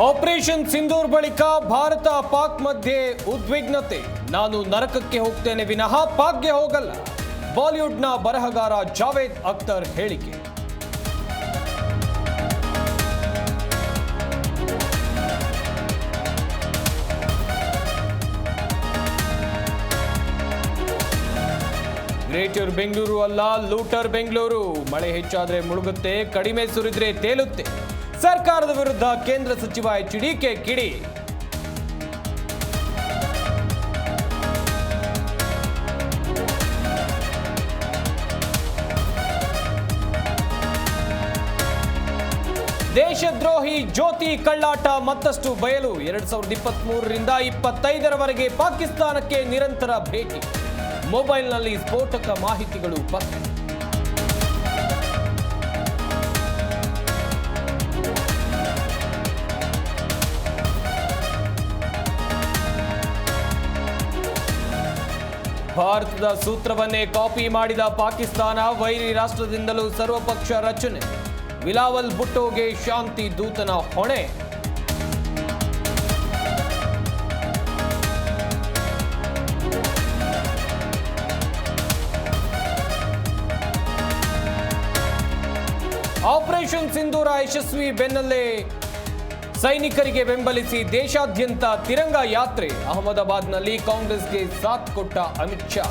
Operation Sindoor ಬಳಿಕ ಭಾರತ ಪಾಕ್ ಮಧ್ಯೆ ಉದ್ವಿಗ್ನತೆ. ನಾನು ನರಕಕ್ಕೆ ಹೋಗ್ತೇನೆ ವಿನಃ ಪಾಕ್ಗೆ ಹೋಗಲ್ಲ. ಬಾಲಿವುಡ್ನ ಬರಹಗಾರ ಜಾವೇದ್ ಅಖ್ತರ್ ಹೇಳಿಕೆ. ಗ್ರೇಟರ್ ಬೆಂಗಳೂರು ಅಲ್ಲ, ಲೂಟರ್ ಬೆಂಗಳೂರು. ಮಳೆ ಹೆಚ್ಚಾದ್ರೆ ಮುಳುಗುತ್ತೆ, ಕಡಿಮೆ ಸುರಿದ್ರೆ ತೇಲುತ್ತೆ. ಸರ್ಕಾರದ ವಿರುದ್ಧ ಕೇಂದ್ರ ಸಚಿವ ಎಚ್.ಡಿ.ಕೆ ಕಿಡಿ. ದೇಶದ್ರೋಹಿ ಜ್ಯೋತಿ ಕಳ್ಳಾಟ ಮತ್ತಷ್ಟು ಬಯಲು. 2023ರಿಂದ 25ರವರೆಗೆ ಪಾಕಿಸ್ತಾನಕ್ಕೆ ನಿರಂತರ ಭೇಟಿ. ಮೊಬೈಲ್ನಲ್ಲಿ ಸ್ಫೋಟಕ ಮಾಹಿತಿಗಳು ಪತ್ತೆ. ಭಾರತದ ಸೂತ್ರವನ್ನೇ ಕಾಪಿ ಮಾಡಿದ ಪಾಕಿಸ್ತಾನ. ವೈರಿ ರಾಷ್ಟ್ರದಿಂದಲೂ ಸರ್ವಪಕ್ಷ ರಚನೆ. ಬಿಲಾವಲ್ ಭುಟ್ಟೋಗೆ ಶಾಂತಿ ದೂತನ ಹೊಣೆ. ಆಪರೇಷನ್ ಸಿಂಧೂರ ಯಶಸ್ವಿ ಬೆನ್ನಲ್ಲೇ ಸೈನಿಕರಿಗೆ ಬೆಂಬಲಿಸಿ ದೇಶಾದ್ಯಂತ ತಿರಂಗ ಯಾತ್ರೆ. ಅಹಮದಾಬಾದ್ನಲ್ಲಿ ಕಾಂಗ್ರೆಸ್ಗೆ ಸಾಥ್ ಕೊಟ್ಟ ಅಮಿತ್ ಶಾ.